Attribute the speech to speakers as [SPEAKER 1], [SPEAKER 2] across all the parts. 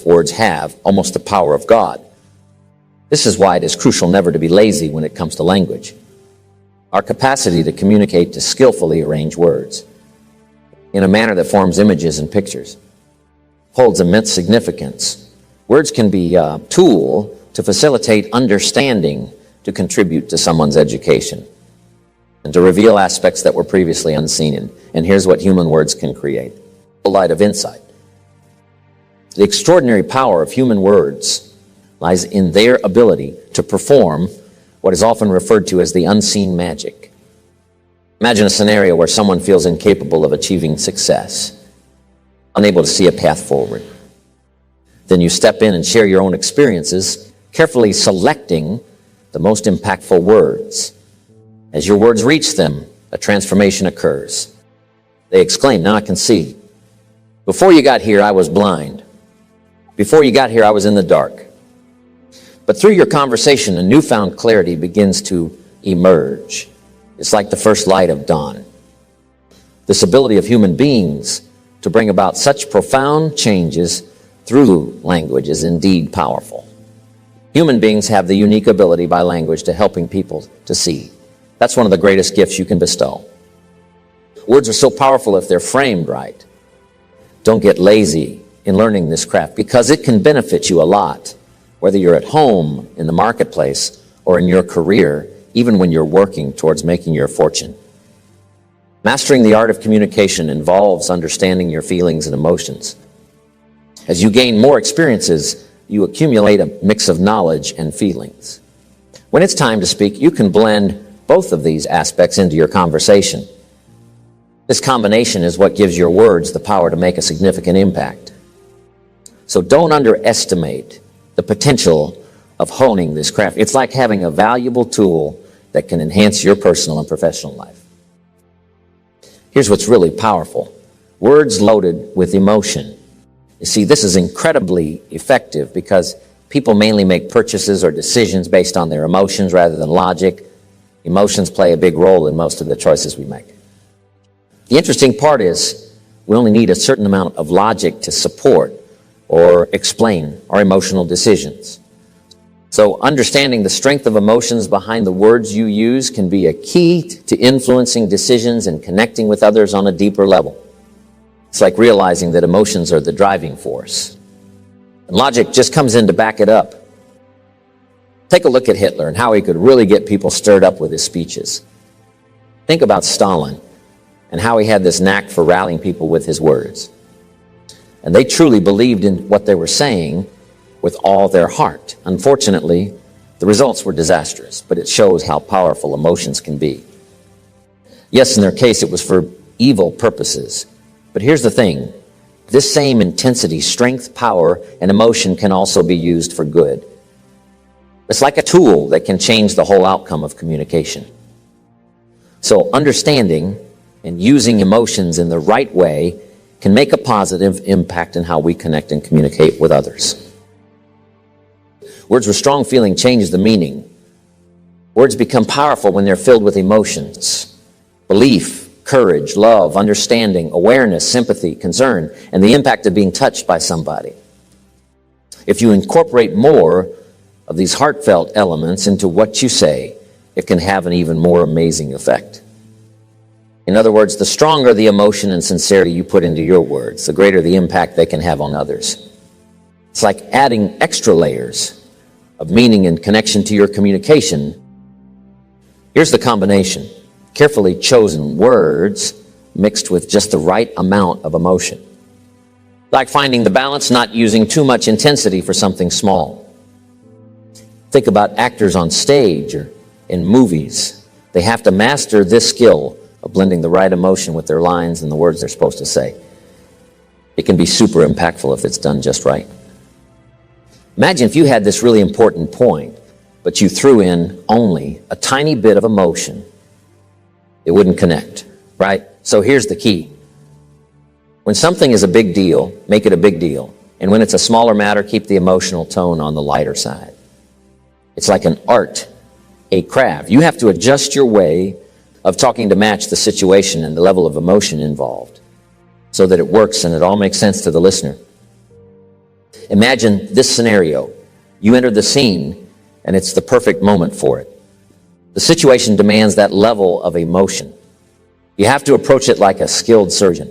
[SPEAKER 1] Words have almost the power of God. This is why it is crucial never to be lazy when it comes to language. Our capacity to communicate, to skillfully arrange words in a manner that forms images and pictures holds immense significance. Words can be a tool to facilitate understanding, to contribute to someone's education, and to reveal aspects that were previously unseen. And here's what human words can create: the light of insight. The extraordinary power of human words lies in their ability to perform what is often referred to as the unseen magic. Imagine a scenario where someone feels incapable of achieving success, unable to see a path forward. Then you step in and share your own experiences, carefully selecting the most impactful words. As your words reach them, a transformation occurs. They exclaim, "Now I can see. Before you got here, I was blind. Before you got here, I was in the dark." But through your conversation, a newfound clarity begins to emerge. It's like the first light of dawn. This ability of human beings to bring about such profound changes through language is indeed powerful. Human beings have the unique ability by language to helping people to see. That's one of the greatest gifts you can bestow. Words are so powerful if they're framed right. Don't get lazy in learning this craft, because it can benefit you a lot, whether you're at home, in the marketplace, or in your career, even when you're working towards making your fortune. Mastering the art of communication involves understanding your feelings and emotions. As you gain more experiences, you accumulate a mix of knowledge and feelings. When it's time to speak, you can blend both of these aspects into your conversation. This combination is what gives your words the power to make a significant impact. So don't underestimate the potential of honing this craft. It's like having a valuable tool that can enhance your personal and professional life. Here's what's really powerful: words loaded with emotion. You see, this is incredibly effective because people mainly make purchases or decisions based on their emotions rather than logic. Emotions play a big role in most of the choices we make. The interesting part is we only need a certain amount of logic to support or explain our emotional decisions. So understanding the strength of emotions behind the words you use can be a key to influencing decisions and connecting with others on a deeper level. It's like realizing that emotions are the driving force, and logic just comes in to back it up. Take a look at Hitler and how he could really get people stirred up with his speeches. Think about Stalin and how he had this knack for rallying people with his words. And they truly believed in what they were saying with all their heart. Unfortunately, the results were disastrous, but it shows how powerful emotions can be. Yes, in their case, it was for evil purposes. But here's the thing: this same intensity, strength, power, and emotion can also be used for good. It's like a tool that can change the whole outcome of communication. So understanding and using emotions in the right way can make a positive impact in how we connect and communicate with others. Words with strong feeling change the meaning. Words become powerful when they're filled with emotions: belief, courage, love, understanding, awareness, sympathy, concern, and the impact of being touched by somebody. If you incorporate more of these heartfelt elements into what you say, it can have an even more amazing effect. In other words, the stronger the emotion and sincerity you put into your words, the greater the impact they can have on others. It's like adding extra layers of meaning and connection to your communication. Here's the combination: carefully chosen words mixed with just the right amount of emotion. Like finding the balance, not using too much intensity for something small. Think about actors on stage or in movies. They have to master this skill of blending the right emotion with their lines and the words they're supposed to say. It can be super impactful if it's done just right. Imagine if you had this really important point, but you threw in only a tiny bit of emotion. It wouldn't connect, right? So here's the key. When something is a big deal, make it a big deal. And when it's a smaller matter, keep the emotional tone on the lighter side. It's like an art, a craft. You have to adjust your way of talking to match the situation and the level of emotion involved so that it works and it all makes sense to the listener. Imagine this scenario. You enter the scene, and it's the perfect moment for it. The situation demands that level of emotion. You have to approach it like a skilled surgeon.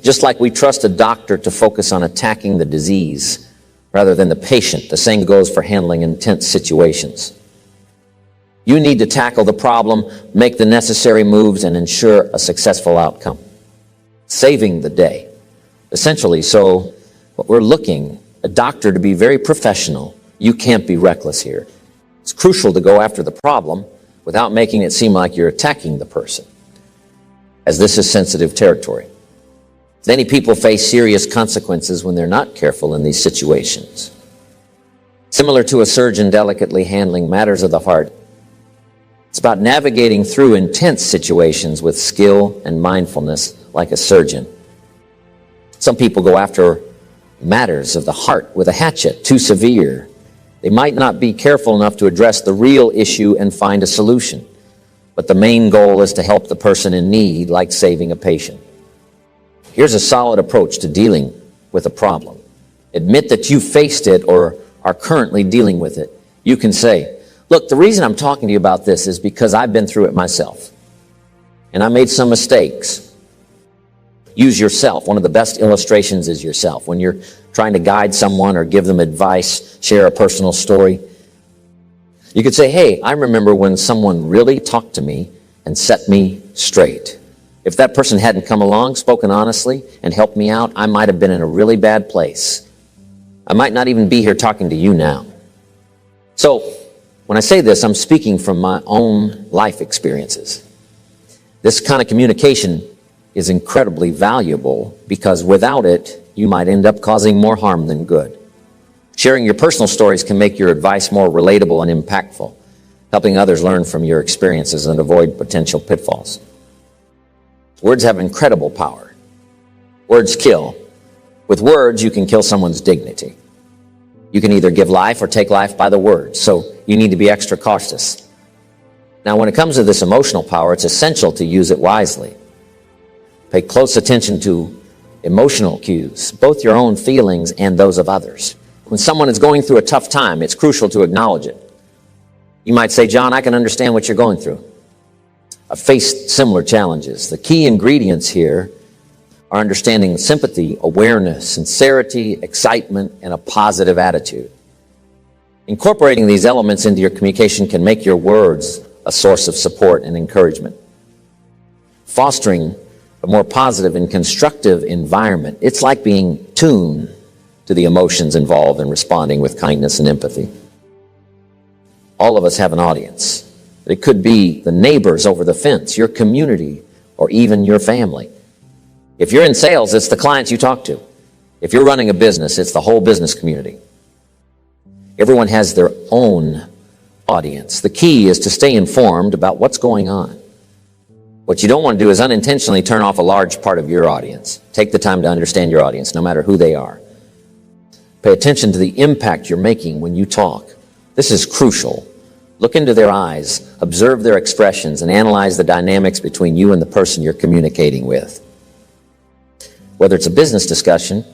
[SPEAKER 1] Just like we trust a doctor to focus on attacking the disease rather than the patient, the same goes for handling intense situations. You need to tackle the problem, make the necessary moves, and ensure a successful outcome. Saving the day. Essentially, so what we're looking, a doctor to be very professional. You can't be reckless here. It's crucial to go after the problem without making it seem like you're attacking the person, as this is sensitive territory. Many people face serious consequences when they're not careful in these situations. Similar to a surgeon delicately handling matters of the heart, it's about navigating through intense situations with skill and mindfulness like a surgeon. Some people go after matters of the heart with a hatchet, too severe. They might not be careful enough to address the real issue and find a solution. But the main goal is to help the person in need, like saving a patient. Here's a solid approach to dealing with a problem. Admit that you faced it or are currently dealing with it. You can say, look, the reason I'm talking to you about this is because I've been through it myself. And I made some mistakes. Use yourself. One of the best illustrations is yourself. When you're trying to guide someone or give them advice, share a personal story, you could say, hey, I remember when someone really talked to me and set me straight. If that person hadn't come along, spoken honestly, and helped me out, I might have been in a really bad place. I might not even be here talking to you now. So, when I say this, I'm speaking from my own life experiences. This kind of communication is incredibly valuable because without it, you might end up causing more harm than good. Sharing your personal stories can make your advice more relatable and impactful, helping others learn from your experiences and avoid potential pitfalls. Words have incredible power. Words kill. With words, you can kill someone's dignity. You can either give life or take life by the words, so you need to be extra cautious. Now, when it comes to this emotional power, it's essential to use it wisely. Pay close attention to emotional cues, both your own feelings and those of others. When someone is going through a tough time, it's crucial to acknowledge it. You might say, John, I can understand what you're going through. I've faced similar challenges. The key ingredients here are understanding sympathy, awareness, sincerity, excitement, and a positive attitude. Incorporating these elements into your communication can make your words a source of support and encouragement. Fostering a more positive and constructive environment, it's like being tuned to the emotions involved in responding with kindness and empathy. All of us have an audience. It could be the neighbors over the fence, your community, or even your family. If you're in sales, it's the clients you talk to. If you're running a business, it's the whole business community. Everyone has their own audience. The key is to stay informed about what's going on. What you don't want to do is unintentionally turn off a large part of your audience. Take the time to understand your audience, no matter who they are. Pay attention to the impact you're making when you talk. This is crucial. Look into their eyes, observe their expressions, and analyze the dynamics between you and the person you're communicating with. Whether it's a business discussion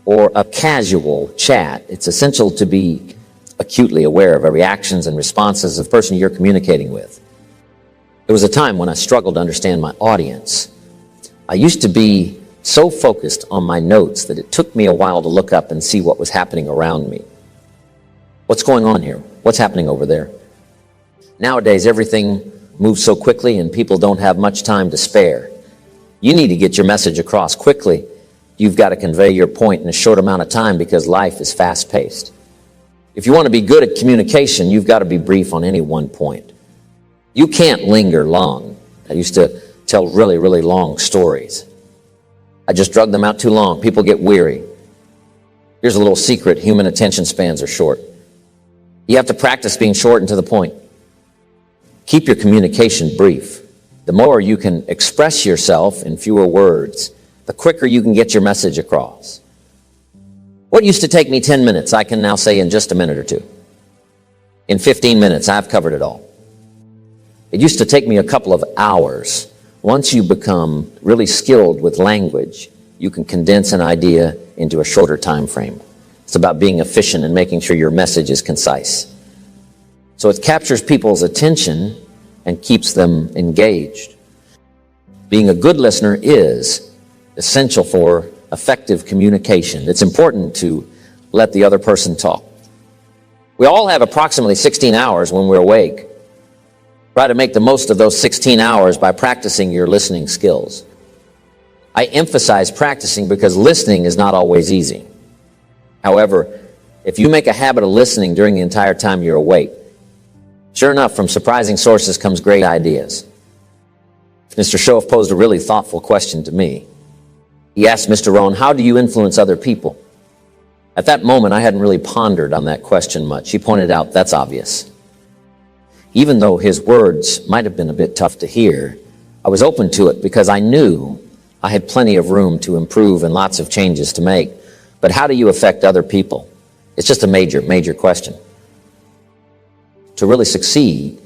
[SPEAKER 1] or a casual chat, it's essential to be acutely aware of the reactions and responses of the person you're communicating with. There was a time when I struggled to understand my audience. I used to be so focused on my notes that it took me a while to look up and see what was happening around me. What's going on here? What's happening over there? Nowadays, everything moves so quickly and people don't have much time to spare. You need to get your message across quickly. You've got to convey your point in a short amount of time because life is fast-paced. If you want to be good at communication, you've got to be brief on any one point. You can't linger long. I used to tell really, really long stories. I just drug them out too long. People get weary. Here's a little secret. Human attention spans are short. You have to practice being short and to the point. Keep your communication brief. The more you can express yourself in fewer words, the quicker you can get your message across. What used to take me 10 minutes, I can now say in just a minute or two. In 15 minutes, I've covered it all. It used to take me a couple of hours. Once you become really skilled with language, you can condense an idea into a shorter time frame. It's about being efficient and making sure your message is concise. So it captures people's attention and keeps them engaged. Being a good listener is essential for effective communication. It's important to let the other person talk. We all have approximately 16 hours when we're awake. Try to make the most of those 16 hours by practicing your listening skills. I emphasize practicing because listening is not always easy. However, if you make a habit of listening during the entire time you're awake, sure enough, from surprising sources comes great ideas. Mr. Shoaff posed a really thoughtful question to me. He asked Mr. Rohn, how do you influence other people? At that moment, I hadn't really pondered on that question much. He pointed out, that's obvious. Even though his words might have been a bit tough to hear, I was open to it because I knew I had plenty of room to improve and lots of changes to make. But how do you affect other people? It's just a major question. To really succeed,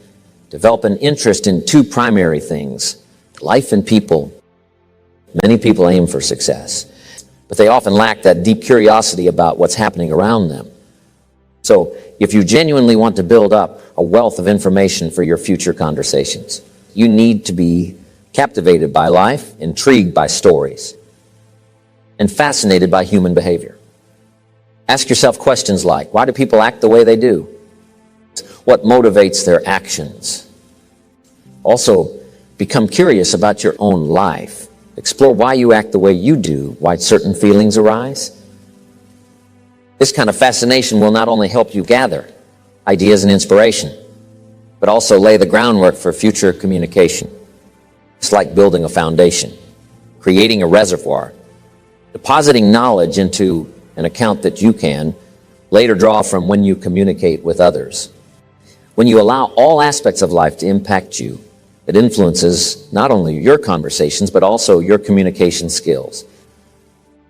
[SPEAKER 1] develop an interest in two primary things, life and people. Many people aim for success, but they often lack that deep curiosity about what's happening around them. So if you genuinely want to build up a wealth of information for your future conversations, you need to be captivated by life, intrigued by stories, and fascinated by human behavior. Ask yourself questions like, why do people act the way they do? What motivates their actions? Also, become curious about your own life. Explore why you act the way you do, why certain feelings arise. This kind of fascination will not only help you gather ideas and inspiration, but also lay the groundwork for future communication. It's like building a foundation, creating a reservoir, depositing knowledge into an account that you can later draw from when you communicate with others. When you allow all aspects of life to impact you, it influences not only your conversations, but also your communication skills.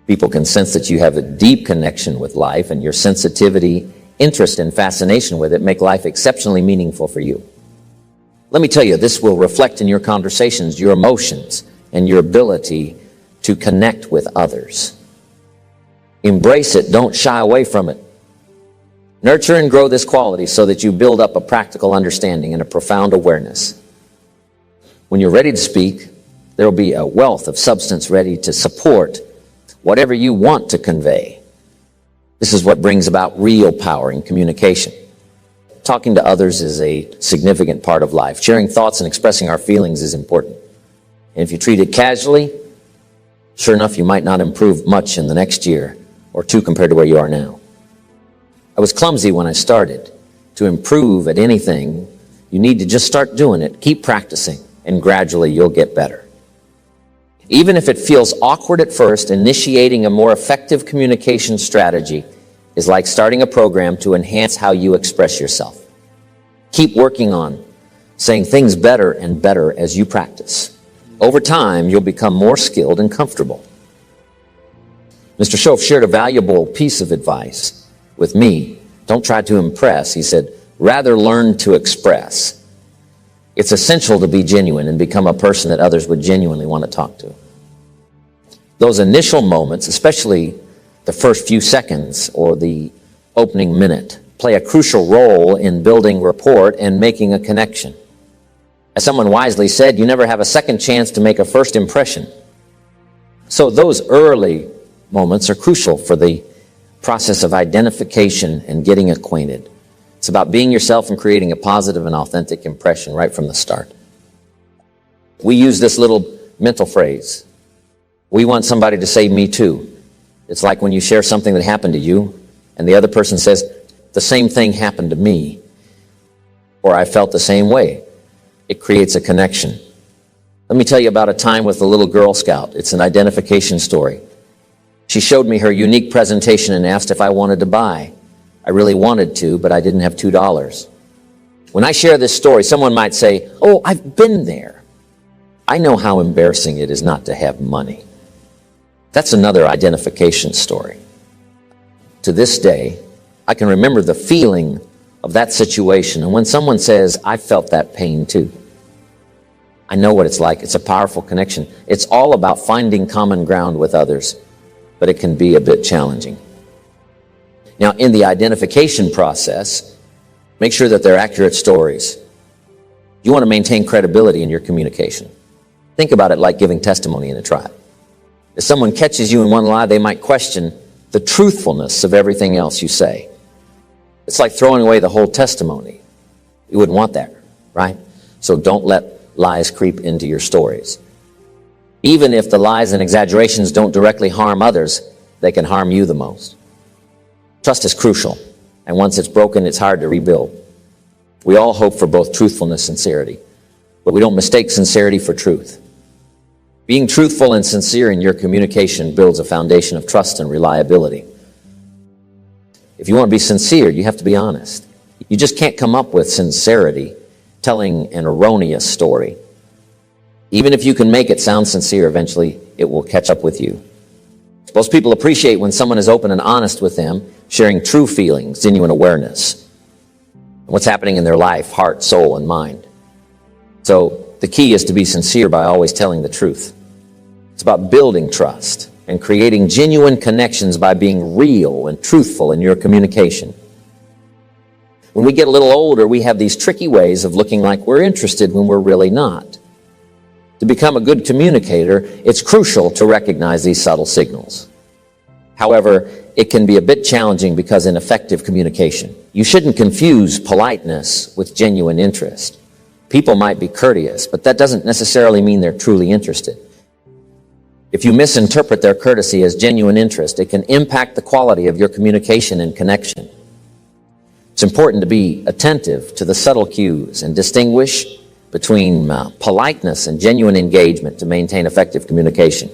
[SPEAKER 1] People can sense that you have a deep connection with life, and your sensitivity, interest, and fascination with it make life exceptionally meaningful for you. Let me tell you, this will reflect in your conversations, your emotions, and your ability to connect with others. Embrace it. Don't shy away from it. Nurture and grow this quality so that you build up a practical understanding and a profound awareness. When you're ready to speak, there will be a wealth of substance ready to support whatever you want to convey. This is what brings about real power in communication. Talking to others is a significant part of life. Sharing thoughts and expressing our feelings is important. And if you treat it casually, sure enough, you might not improve much in the next year or two compared to where you are now. I was clumsy when I started. To improve at anything, you need to just start doing it. Keep practicing, and gradually you'll get better. Even if it feels awkward at first, initiating a more effective communication strategy is like starting a program to enhance how you express yourself. Keep working on saying things better and better as you practice. Over time, you'll become more skilled and comfortable. Mr. Shoaff shared a valuable piece of advice with me. Don't try to impress, he said, rather learn to express. It's essential to be genuine and become a person that others would genuinely want to talk to. Those initial moments, especially the first few seconds or the opening minute, play a crucial role in building rapport and making a connection. As someone wisely said, you never have a second chance to make a first impression. So those early moments are crucial for the process of identification and getting acquainted. It's about being yourself and creating a positive and authentic impression right from the start. We use this little mental phrase. We want somebody to say, me too. It's like when you share something that happened to you, and the other person says, the same thing happened to me, or I felt the same way. It creates a connection. Let me tell you about a time with a little Girl Scout. It's an identification story. She showed me her unique presentation and asked if I wanted to buy. I really wanted to, but I didn't have $2. When I share this story, someone might say, oh, I've been there. I know how embarrassing it is not to have money. That's another identification story. To this day, I can remember the feeling of that situation. And when someone says, I felt that pain too, I know what it's like. It's a powerful connection. It's all about finding common ground with others, but it can be a bit challenging. Now, in the identification process, make sure that they're accurate stories. You want to maintain credibility in your communication. Think about it like giving testimony in a trial. If someone catches you in one lie, they might question the truthfulness of everything else you say. It's like throwing away the whole testimony. You wouldn't want that, right? So don't let lies creep into your stories. Even if the lies and exaggerations don't directly harm others, they can harm you the most. Trust is crucial, and once it's broken, it's hard to rebuild. We all hope for both truthfulness and sincerity, but we don't mistake sincerity for truth. Being truthful and sincere in your communication builds a foundation of trust and reliability. If you want to be sincere, you have to be honest. You just can't come up with sincerity telling an erroneous story. Even if you can make it sound sincere, eventually it will catch up with you. Most people appreciate when someone is open and honest with them, sharing true feelings, genuine awareness, what's happening in their life, heart, soul, and mind. So the key is to be sincere by always telling the truth. It's about building trust and creating genuine connections by being real and truthful in your communication. When we get a little older, we have these tricky ways of looking like we're interested when we're really not. To become a good communicator, it's crucial to recognize these subtle signals. However, it can be a bit challenging because in effective communication, you shouldn't confuse politeness with genuine interest. People might be courteous, but that doesn't necessarily mean they're truly interested. If you misinterpret their courtesy as genuine interest, it can impact the quality of your communication and connection. It's important to be attentive to the subtle cues and distinguish between politeness and genuine engagement to maintain effective communication.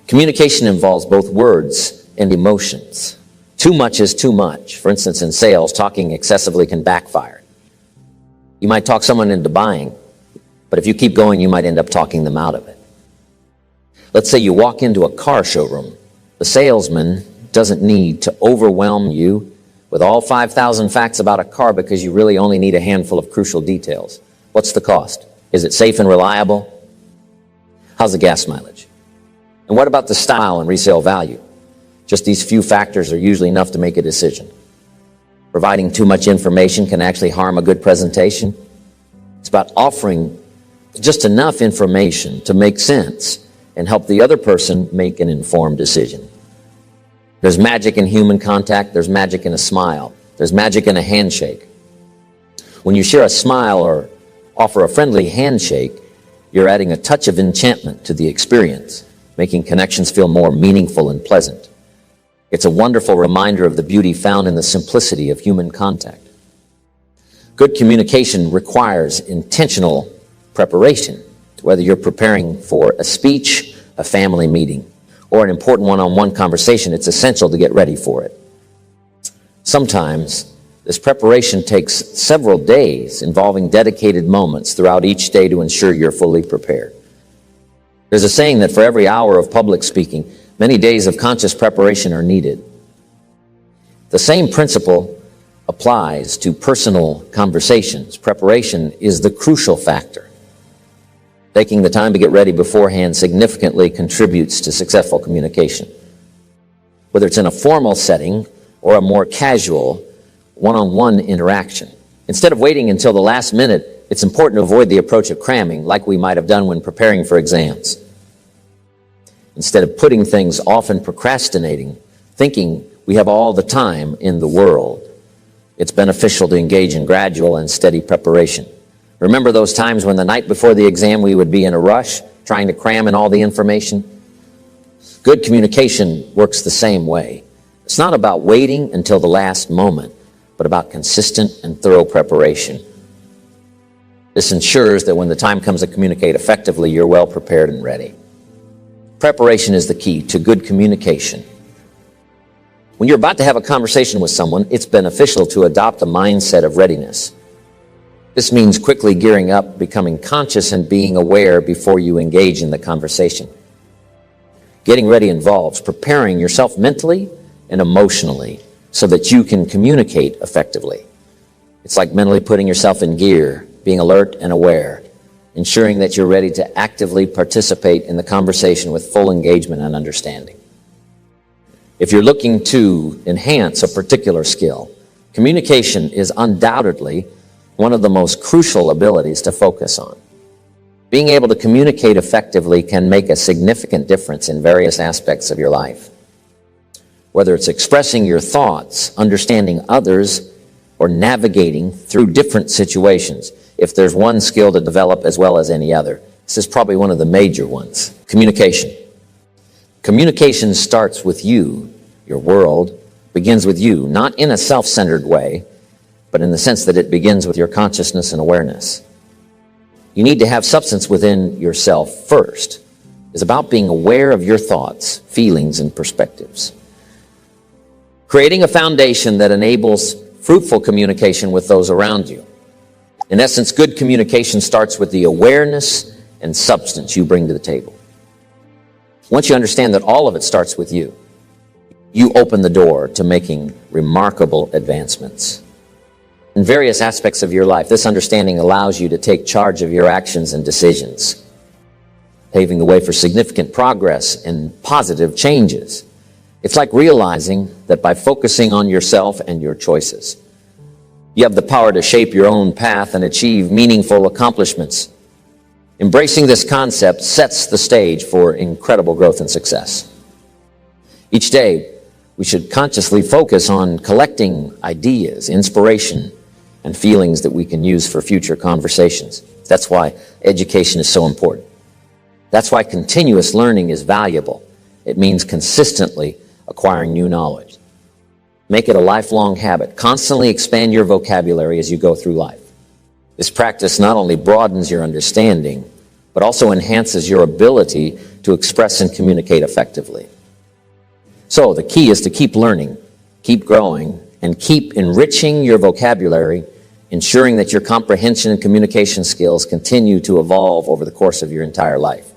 [SPEAKER 1] Communication involves both words and emotions. Too much is too much. For instance, in sales, talking excessively can backfire. You might talk someone into buying, but if you keep going, you might end up talking them out of it. Let's say you walk into a car showroom. The salesman doesn't need to overwhelm you with all 5,000 facts about a car because you really only need a handful of crucial details. What's the cost? Is it safe and reliable? How's the gas mileage? And what about the style and resale value? Just these few factors are usually enough to make a decision. Providing too much information can actually harm a good presentation. It's about offering just enough information to make sense and help the other person make an informed decision. There's magic in human contact. There's magic in a smile. There's magic in a handshake. When you share a smile or offer a friendly handshake, you're adding a touch of enchantment to the experience, making connections feel more meaningful and pleasant. It's a wonderful reminder of the beauty found in the simplicity of human contact. Good communication requires intentional preparation, whether you're preparing for a speech, a family meeting, or an important one-on-one conversation. It's essential to get ready for it. Sometimes this preparation takes several days, involving dedicated moments throughout each day to ensure you're fully prepared. There's a saying that for every hour of public speaking, many days of conscious preparation are needed. The same principle applies to personal conversations. Preparation is the crucial factor. Taking the time to get ready beforehand significantly contributes to successful communication. Whether it's in a formal setting or a more casual, one-on-one interaction. Instead of waiting until the last minute, it's important to avoid the approach of cramming, like we might have done when preparing for exams. Instead of putting things off and procrastinating, thinking we have all the time in the world, it's beneficial to engage in gradual and steady preparation. Remember those times when the night before the exam we would be in a rush, trying to cram in all the information? Good communication works the same way. It's not about waiting until the last moment, but about consistent and thorough preparation. This ensures that when the time comes to communicate effectively, you're well prepared and ready. Preparation is the key to good communication. When you're about to have a conversation with someone, it's beneficial to adopt a mindset of readiness. This means quickly gearing up, becoming conscious, and being aware before you engage in the conversation. Getting ready involves preparing yourself mentally and emotionally so that you can communicate effectively. It's like mentally putting yourself in gear, being alert and aware, ensuring that you're ready to actively participate in the conversation with full engagement and understanding. If you're looking to enhance a particular skill, communication is undoubtedly one of the most crucial abilities to focus on. Being able to communicate effectively can make a significant difference in various aspects of your life. Whether it's expressing your thoughts, understanding others, or navigating through different situations, if there's one skill to develop as well as any other, this is probably one of the major ones. Communication. Communication starts with you. Your world begins with you, not in a self-centered way, but in the sense that it begins with your consciousness and awareness. You need to have substance within yourself first. It's about being aware of your thoughts, feelings, and perspectives. Creating a foundation that enables fruitful communication with those around you. In essence, good communication starts with the awareness and substance you bring to the table. Once you understand that all of it starts with you, you open the door to making remarkable advancements. In various aspects of your life, this understanding allows you to take charge of your actions and decisions, paving the way for significant progress and positive changes. It's like realizing that by focusing on yourself and your choices, you have the power to shape your own path and achieve meaningful accomplishments. Embracing this concept sets the stage for incredible growth and success. Each day, we should consciously focus on collecting ideas, inspiration, and feelings that we can use for future conversations. That's why education is so important. That's why continuous learning is valuable. It means consistently acquiring new knowledge. Make it a lifelong habit. Constantly expand your vocabulary as you go through life. This practice not only broadens your understanding, but also enhances your ability to express and communicate effectively. So the key is to keep learning, keep growing, and keep enriching your vocabulary, ensuring that your comprehension and communication skills continue to evolve over the course of your entire life.